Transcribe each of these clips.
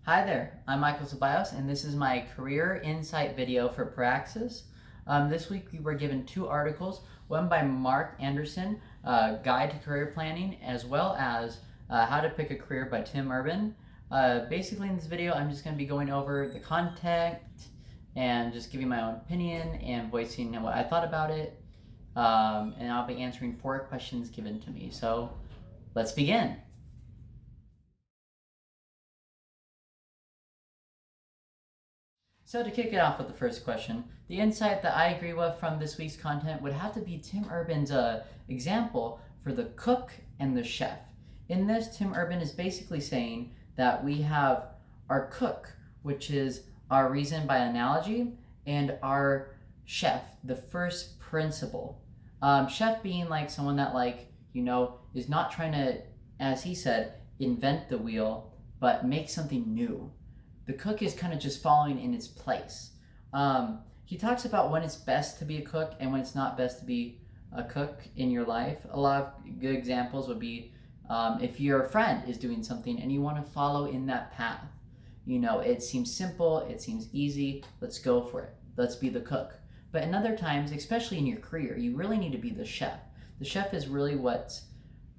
Hi there, I'm Mykal Ceballos, and this is my career insight video for Praxis. This week we were given two articles, one by Mark Anderson, Guide to Career Planning, as well as How to Pick a Career by Tim Urban. Basically in this video I'm just going to be going over the content and just giving my own opinion and voicing what I thought about it. And I'll be answering 4 questions given to me. So let's begin. So to kick it off with the first question, the insight that I agree with from this week's content would have to be Tim Urban's example for the cook and the chef. In this, Tim Urban is basically saying that we have our cook, which is our reason by analogy, and our chef, the first principle. Chef being like someone that is not trying to, as he said, invent the wheel, but make something new. The cook is kind of just following in its place. He talks about when it's best to be a cook and when it's not best to be a cook in your life. A lot of good examples would be if your friend is doing something and you want to follow in that path. You know, it seems simple, it seems easy, let's go for it. Let's be the cook. But in other times, especially in your career, you really need to be the chef. The chef is really what's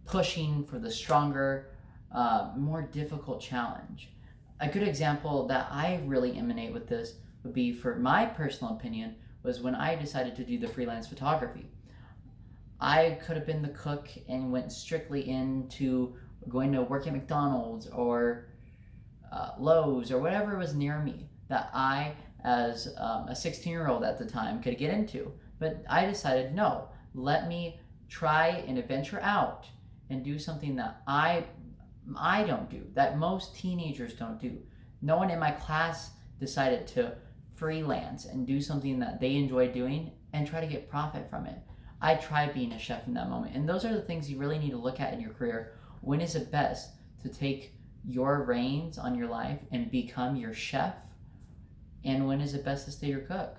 pushing for the stronger, more difficult challenge. A good example that I really emanate with this would be, for my personal opinion, was when I decided to do the freelance photography. I could have been the cook and went strictly into going to work at McDonald's or Lowe's or whatever was near me that I, as a 16-year-old at the time, could get into. But I decided, no, let me try and venture out and do something that I don't do, that most teenagers don't do. No one in my class decided to freelance and do something that they enjoy doing and try to get profit from it. I tried being a chef in that moment. And those are the things you really need to look at in your career. When is it best to take your reins on your life and become your chef? And when is it best to stay your cook?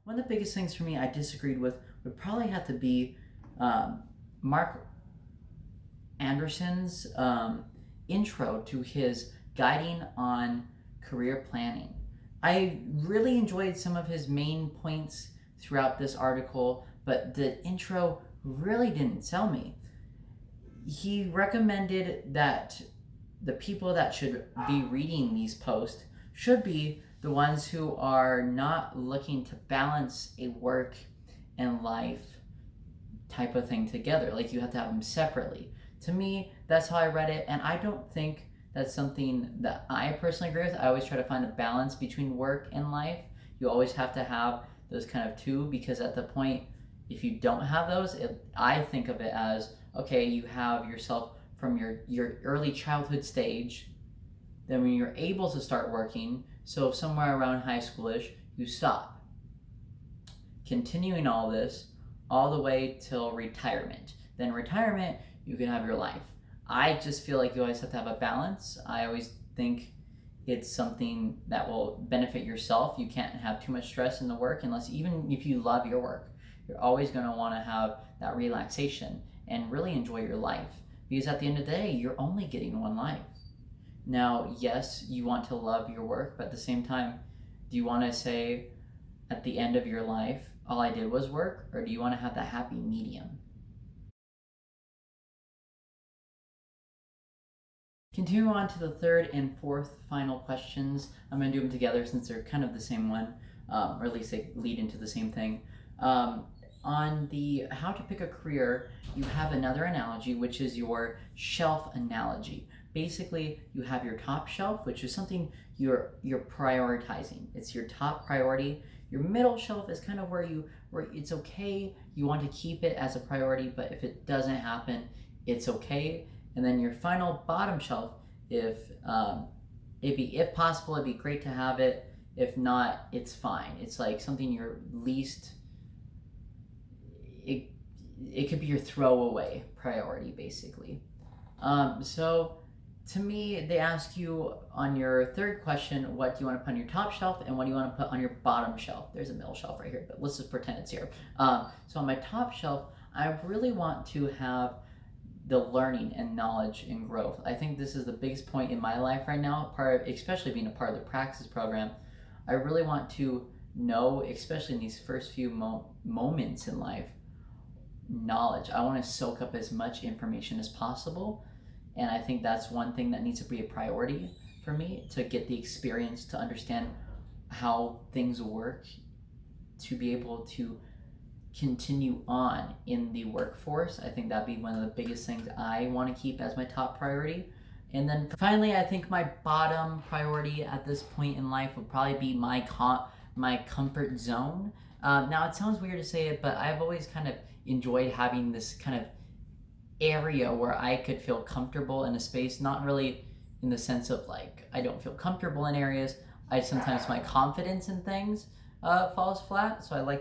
One of the biggest things for me I disagreed with would probably have to be Mark Anderson's intro to his guiding on career planning. I really enjoyed some of his main points throughout this article, but the intro really didn't sell me. He recommended that the people that should be reading these posts should be the ones who are not looking to balance a work and life type of thing together. Like, you have to have them separately. To me, that's how I read it, and I don't think that's something that I personally agree with. I always try to find a balance between work and life. You always have to have those kind of two, because at the point, if you don't have those, I think of it as, okay, you have yourself from your early childhood stage, then when you're able to start working, so somewhere around high schoolish, you stop. Continuing all this all the way till retirement. Then retirement, you can have your life. I just feel like you always have to have a balance. I always think it's something that will benefit yourself. You can't have too much stress in the work unless, even if you love your work, you're always going to want to have that relaxation and really enjoy your life. Because at the end of the day, you're only getting one life. Now, yes, you want to love your work, but at the same time, do you want to say at the end of your life, all I did was work? Or do you want to have that happy medium? Continue on to the third and fourth final questions. I'm going to do them together since they're kind of the same one, or at least they lead into the same thing. On the how to pick a career, you have another analogy, which is your shelf analogy. Basically, you have your top shelf, which is something you're prioritizing. It's your top priority. Your middle shelf is kind of where it's okay. You want to keep it as a priority, but if it doesn't happen, it's okay. And then your final bottom shelf, if possible, it'd be great to have it. If not, it's fine. It's like something you're least. It could be your throwaway priority, basically. So to me, they ask you on your third question, what do you want to put on your top shelf and what do you want to put on your bottom shelf? There's a middle shelf right here, but let's just pretend it's here. So on my top shelf, I really want to have the learning and knowledge and growth. I think this is the biggest point in my life right now, especially being a part of the Praxis program. I really want to know, especially in these first few moments in life, knowledge. I want to soak up as much information as possible. And I think that's one thing that needs to be a priority for me, to get the experience to understand how things work, to be able to continue on in the workforce. I think that'd be one of the biggest things I want to keep as my top priority. And then finally, I think my bottom priority at this point in life would probably be my comfort zone. Now, it sounds weird to say it, but I've always kind of enjoyed having this kind of area where I could feel comfortable in a space, not really in the sense of like I don't feel comfortable in areas. Sometimes my confidence in things falls flat, so I like